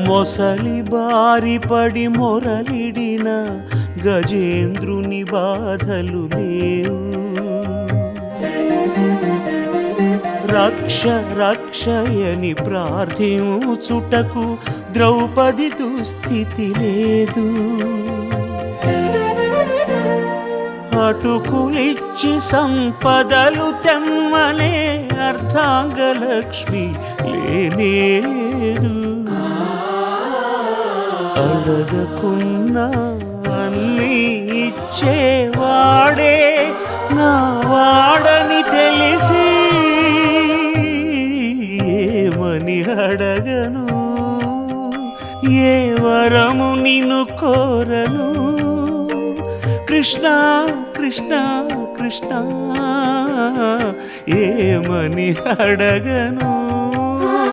మొసలి బారిపడి మొరలిడిన గజేంద్రుని బాధలు లేవు. రక్ష రక్షయని ప్రార్థించుటకు ద్రౌపది దుస్థితి లేదు. అటుకులిచ్చి సంపదలు తెమ్మనే అర్ధాంగలక్ష్మి లేనేలేదు. అడగకున్నా అన్నీ ఇచ్చేవాడే నా వాడని తెలిసి ఏమని అడగను, ఏ వరము నిన్ను కోరను. కృష్ణ కృష్ణ కృష్ణ ఏమని అడగను.